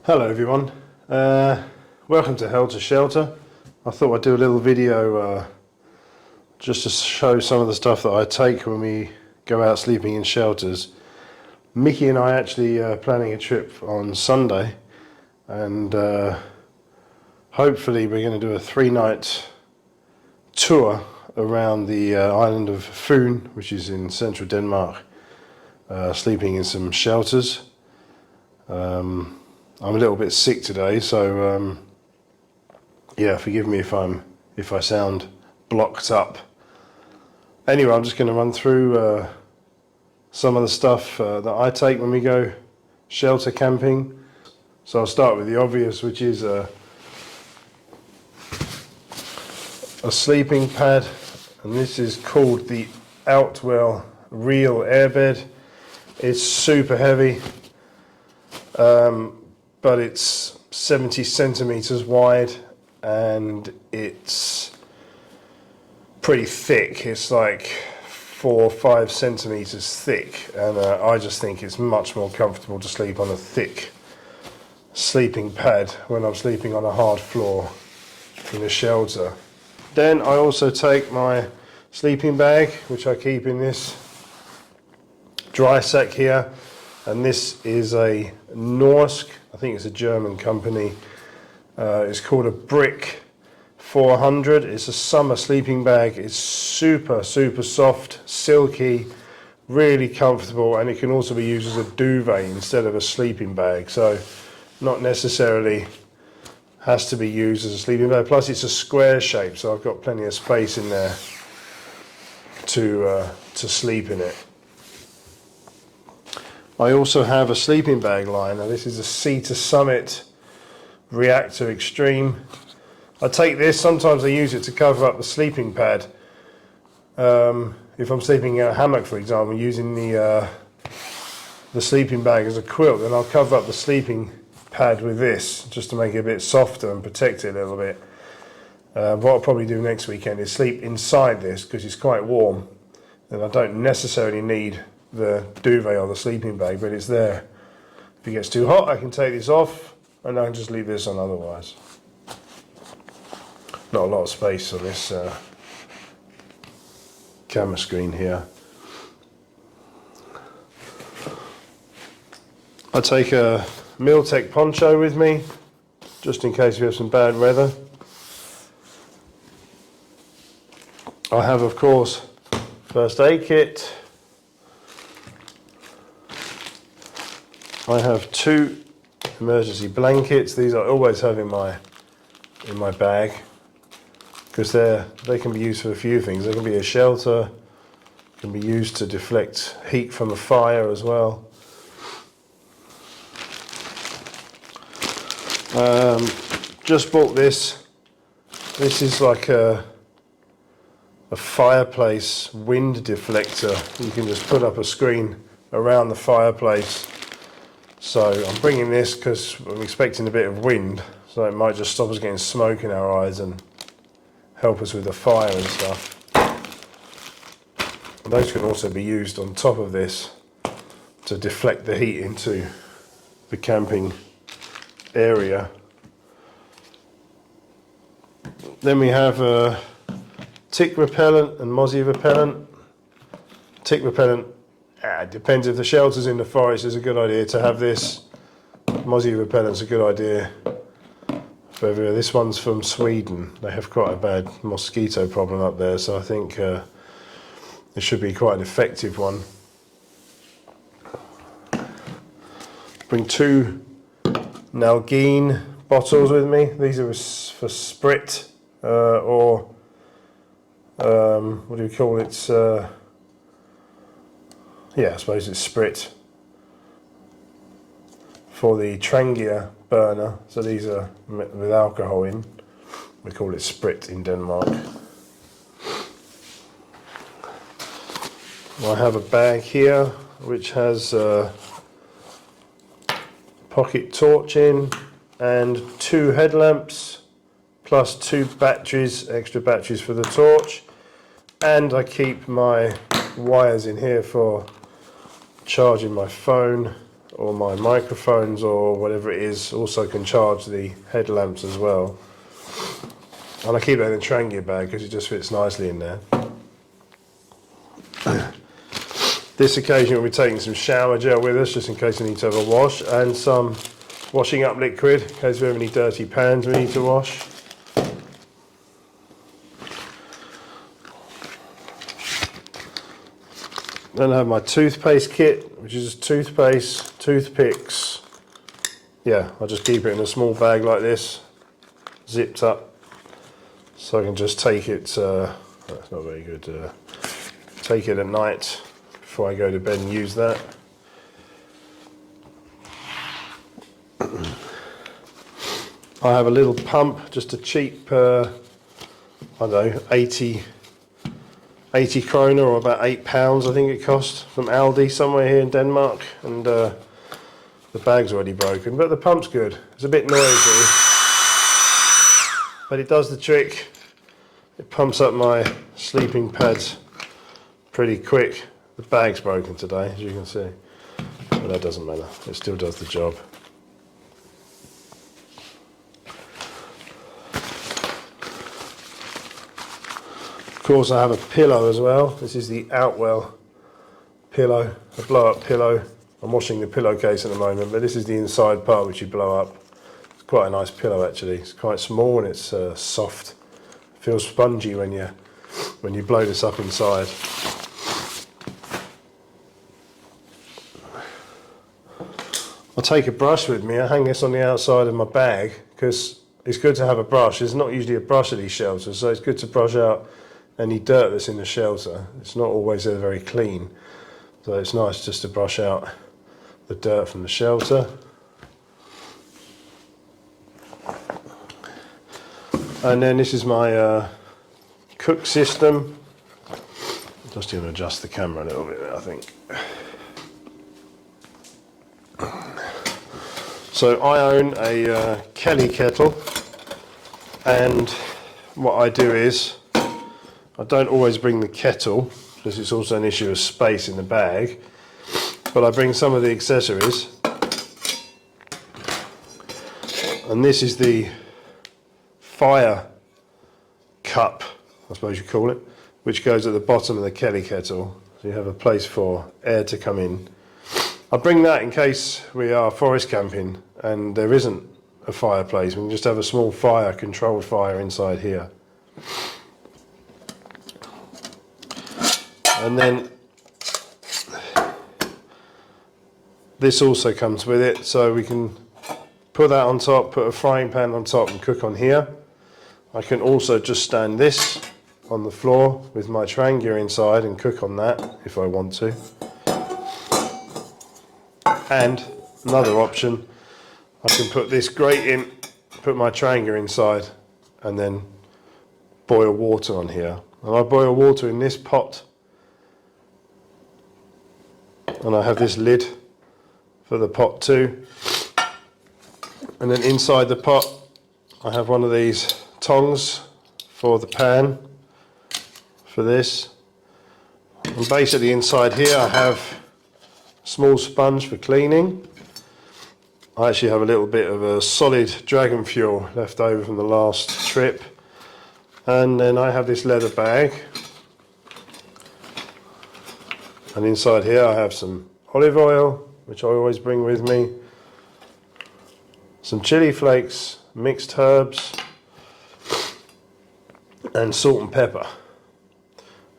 Hello everyone, welcome to Helter Shelter. I thought I'd do a little video just to show some of the stuff that I take when we go out sleeping in shelters. Mickey and I actually planning a trip on Sunday, and hopefully we're going to do a 3-night tour around the island of Fyn, which is in central Denmark, sleeping in some shelters. I'm a little bit sick today, so yeah, forgive me if I sound blocked up. Anyway, I'm just going to run through some of the stuff that I take when we go shelter camping. So I'll start with the obvious, which is a sleeping pad, and this is called the Outwell Real Airbed. It's super heavy. But it's 70 centimeters wide and it's pretty thick. It's like 4 or 5 centimeters thick, and I just think it's much more comfortable to sleep on a thick sleeping pad when I'm sleeping on a hard floor in a shelter. Then I also take my sleeping bag, which I keep in this dry sack here, and this is a Norsk, I think it's a German company. It's called a Brick 400. It's a summer sleeping bag. It's super soft, silky, really comfortable, and it can also be used as a duvet instead of a sleeping bag. So not necessarily has to be used as a sleeping bag. Plus it's a square shape, so I've got plenty of space in there to sleep in it. I also have a sleeping bag liner. This is a Sea to Summit Reactor Extreme. I take this, sometimes I use it to cover up the sleeping pad. If I'm sleeping in a hammock, for example, using the sleeping bag as a quilt, then I'll cover up the sleeping pad with this, just to make it a bit softer and protect it a little bit. What I'll probably do next weekend is sleep inside this, because it's quite warm, and I don't necessarily need the duvet or the sleeping bag, but it's there. If it gets too hot, I can take this off and I can just leave this on otherwise. Not a lot of space on this camera screen here. I take a Miltech poncho with me, just in case we have some bad weather. I have, of course, first aid kit. I have 2 emergency blankets. These I always have in my bag, because they can be used for a few things. They can be a shelter, can be used to deflect heat from a fire as well. Just bought this. This is like a fireplace wind deflector. You can just put up a screen around the fireplace. So I'm bringing this because I'm expecting a bit of wind, so it might just stop us getting smoke in our eyes and help us with the fire and stuff. And those can also be used on top of this to deflect the heat into the camping area. Then we have tick repellent and mozzie repellent. Tick repellent, it depends. If the shelter's in the forest, it's a good idea to have this. Mozzie repellent's a good idea. This one's from Sweden. They have quite a bad mosquito problem up there, so I think it should be quite an effective one. Bring 2 Nalgene bottles with me. These are for Sprit, or what do you call it? Yeah, I suppose it's Sprit for the Trangia burner. So these are with alcohol in. We call it Sprit in Denmark. I have a bag here which has a pocket torch in and 2 headlamps plus 2 batteries, extra batteries for the torch, and I keep my wires in here for charging my phone or my microphones or whatever it is. Also can charge the headlamps as well. And I keep that in a Trangia bag because it just fits nicely in there. This occasion we'll be taking some shower gel with us just in case we need to have a wash, and some washing up liquid in case we have any dirty pans we need to wash. Then I have my toothpaste kit, which is toothpaste, toothpicks. Yeah, I just keep it in a small bag like this, zipped up, so I can just take it, that's not very good, take it at night before I go to bed and use that. I have a little pump, just a cheap, I don't know, 80 kroner, or about £8 I think it cost, from Aldi somewhere here in Denmark, and the bag's already broken, but the pump's good. It's a bit noisy, but it does the trick. It pumps up my sleeping pads pretty quick. The bag's broken today, as you can see, but that doesn't matter, it still does the job. Of course I have a pillow as well. This is the Outwell pillow, a blow up pillow. I'm washing the pillowcase at the moment, but this is the inside part which you blow up. It's quite a nice pillow actually. It's quite small and it's soft. It feels spongy when you blow this up inside. I'll take a brush with me. I hang this on the outside of my bag because it's good to have a brush. There's not usually a brush at these shelters, so it's good to brush out any dirt that's in the shelter. It's not always very clean, so it's nice just to brush out the dirt from the shelter. And then this is my cook system. Just going to adjust the camera a little bit there, I think. So I own a Kelly kettle, and what I do is I don't always bring the kettle because it's also an issue of space in the bag, but I bring some of the accessories, and this is the fire cup, I suppose you call it, which goes at the bottom of the Kelly kettle, so you have a place for air to come in. I bring that in case we are forest camping and there isn't a fireplace. We can just have a small fire, controlled fire inside here. And then this also comes with it, so we can put that on top, put a frying pan on top and cook on here. I can also just stand this on the floor with my Trangia inside and cook on that if I want to. And another option, I can put this grate in, put my Trangia inside, and then boil water on here. And I boil water in this pot, and I have this lid for the pot too. And then inside the pot I have one of these tongs for the pan for this. And basically inside here I have small sponge for cleaning. I actually have a little bit of a solid dragon fuel left over from the last trip, and then I have this leather bag, and inside here I have some olive oil, which I always bring with me, some chili flakes, mixed herbs, and salt and pepper.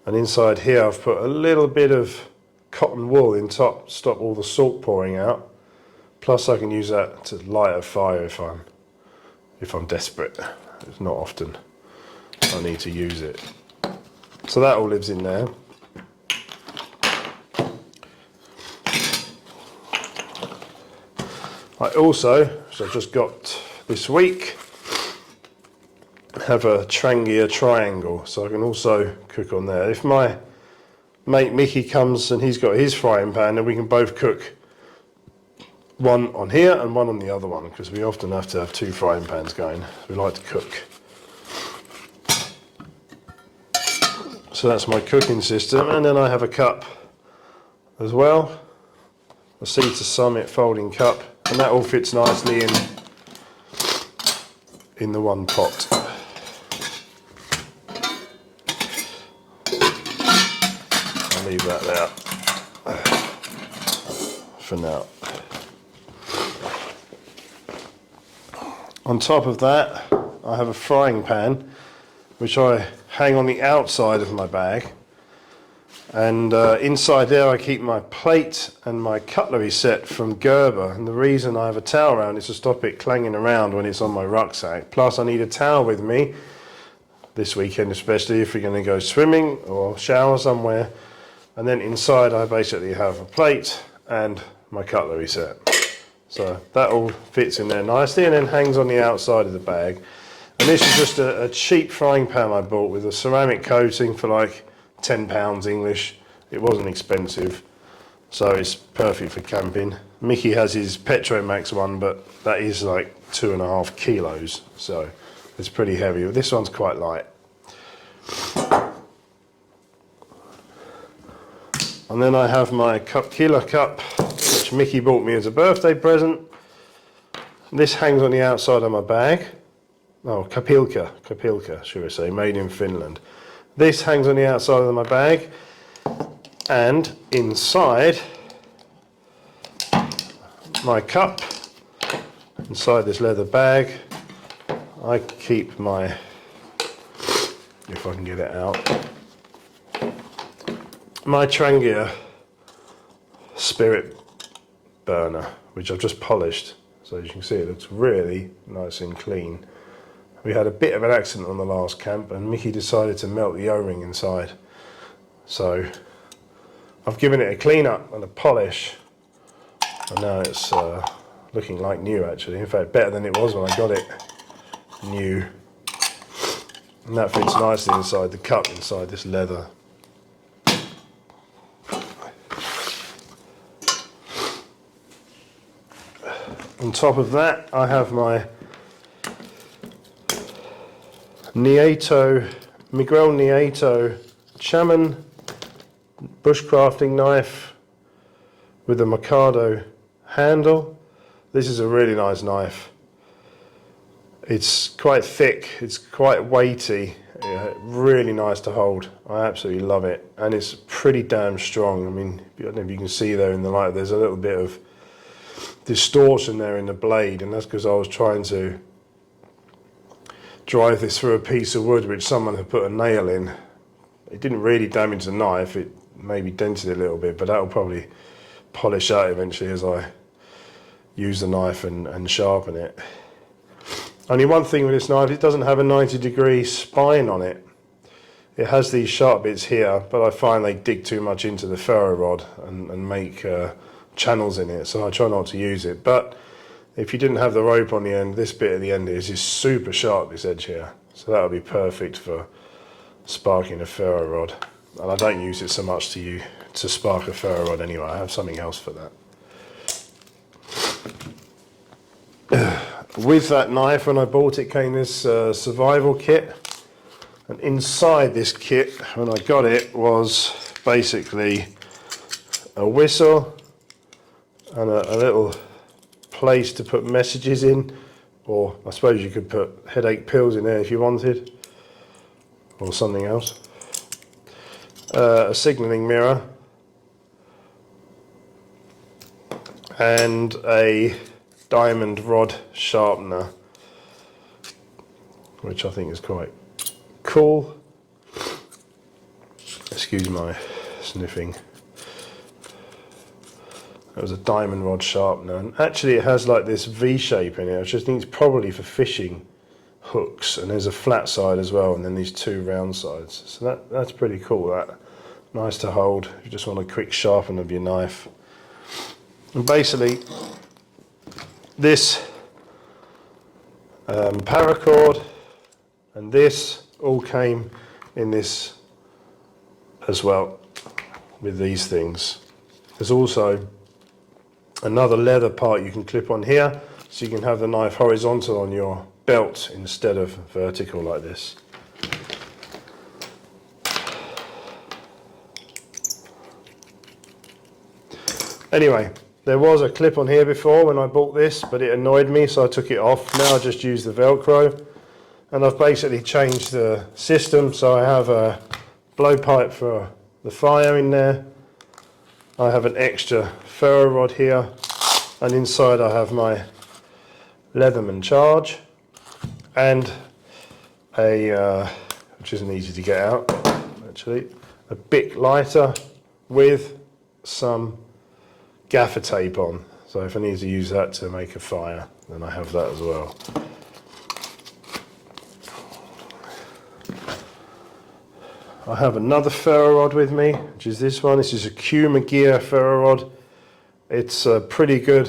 And inside here I've put a little bit of cotton wool in top to stop all the salt pouring out. Plus I can use that to light a fire if I'm desperate. It's not often I need to use it. So that all lives in there. I also, which I've just got this week, have a Trangia Triangle, so I can also cook on there. If my mate Mickey comes and he's got his frying pan, then we can both cook one on here and one on the other one, because we often have to have two frying pans going. We like to cook. So that's my cooking system, and then I have a cup as well, a sea to summit folding cup, and that all fits nicely in the one pot. I'll leave that there for now. On top of that, I have a frying pan which I hang on the outside of my bag, and inside there I keep my plate and my cutlery set from Gerber, and the reason I have a towel around is to stop it clanging around when it's on my rucksack. Plus I need a towel with me this weekend, especially if we're going to go swimming or shower somewhere. And then inside I basically have a plate and my cutlery set. So that all fits in there nicely and then hangs on the outside of the bag. And this is just a cheap frying pan I bought with a ceramic coating for like £10 English. It wasn't expensive, so it's perfect for camping. Mickey has his Petromax one, but that is like 2.5 kilos, so it's pretty heavy. This one's quite light. And then I have my killer cup, which Mickey bought me as a birthday present. This hangs on the outside of my bag. Oh, kapilka, should I say, made in Finland. This hangs on the outside of my bag, and inside my cup, inside this leather bag, I keep my, if I can get it out, my Trangia spirit burner, which I've just polished. So as you can see, it looks really nice and clean. We had a bit of an accident on the last camp and Mickey decided to melt the O-ring inside. So I've given it a clean up and a polish, and now it's looking like new actually. In fact, better than it was when I got it new. And that fits nicely inside the cup, inside this leather. On top of that, I have my Miguel Nieto Chaman bushcrafting knife with a Mikado handle. This is a really nice knife. It's quite thick, it's quite weighty, yeah, really nice to hold. I absolutely love it, and it's pretty damn strong. I mean, I don't know if you can see there in the light, there's a little bit of distortion there in the blade, and that's because I was trying to drive this through a piece of wood which someone had put a nail in. It didn't really damage the knife, it maybe dented it a little bit, but that will probably polish out eventually as I use the knife and sharpen it. Only one thing with this knife, it doesn't have a 90-degree spine on it. It has these sharp bits here, but I find they dig too much into the ferro rod and make channels in it, so I try not to use it. But if you didn't have the rope on the end, this bit at the end is super sharp, this edge here. So that would be perfect for sparking a ferro rod. And I don't use it so much to spark a ferro rod anyway, I have something else for that. With that knife, when I bought it, came this survival kit. And inside this kit, when I got it, was basically a whistle and a little place to put messages in, or I suppose you could put headache pills in there if you wanted, or something else. A signalling mirror and a diamond rod sharpener, which I think is quite cool. Excuse my sniffing. It was a diamond rod sharpener, and actually it has like this V shape in it, which I think is probably for fishing hooks, and there's a flat side as well, and then these two round sides. So that's pretty cool. That nice to hold if you just want a quick sharpen of your knife. And basically this paracord and this all came in this as well with these things. There's also another leather part you can clip on here, so you can have the knife horizontal on your belt instead of vertical like this. Anyway, There was a clip on here before when I bought this, but it annoyed me, so I took it off. Now I just use the Velcro, and I've basically changed the system, so I have a blowpipe for the fire in there. I have an extra ferro rod here, and inside I have my Leatherman charge, and a, which isn't easy to get out actually, a Bic lighter with some gaffer tape on, so if I need to use that to make a fire, then I have that as well. I have another ferro rod with me, which is this one. This is a Q Gear ferro rod. It's a pretty good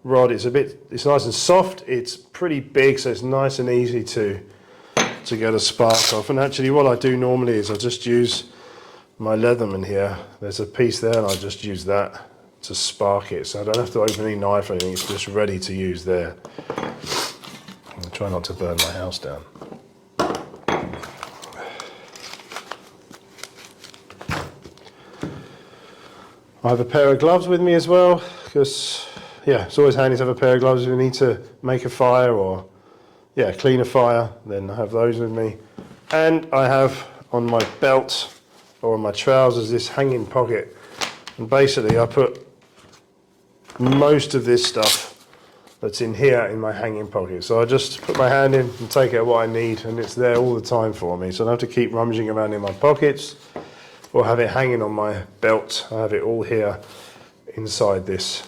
rod. It's nice and soft. It's pretty big, so it's nice and easy to get a spark off. And actually what I do normally is I just use my Leatherman here. There's a piece there, and I just use that to spark it, so I don't have to open any knife or anything. It's just ready to use there. I'll try not to burn my house down. I have a pair of gloves with me as well, because yeah, it's always handy to have a pair of gloves if you need to make a fire or clean a fire. Then I have those with me, and I have on my belt or on my trousers this hanging pocket, and basically I put most of this stuff that's in here in my hanging pocket. So I just put my hand in and take out what I need, and it's there all the time for me, so I don't have to keep rummaging around in my pockets or have it hanging on my belt. I have it all here inside this.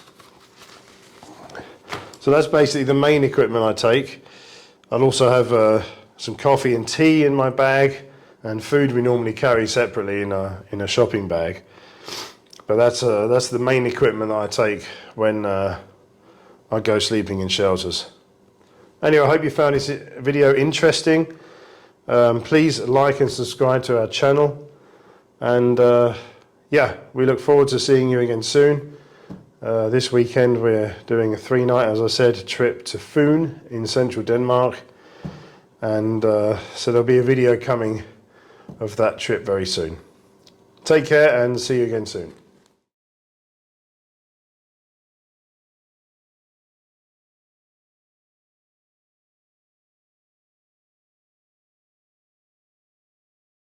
So that's basically the main equipment I take. I'll also have some coffee and tea in my bag, and food we normally carry separately in a shopping bag. But that's the main equipment that I take when I go sleeping in shelters. Anyway, I hope you found this video interesting. Please like and subscribe to our channel. And yeah, we look forward to seeing you again soon. This weekend we're doing a 3-night, as I said, trip to Fyn in central Denmark. And so there'll be a video coming of that trip very soon. Take care and see you again soon.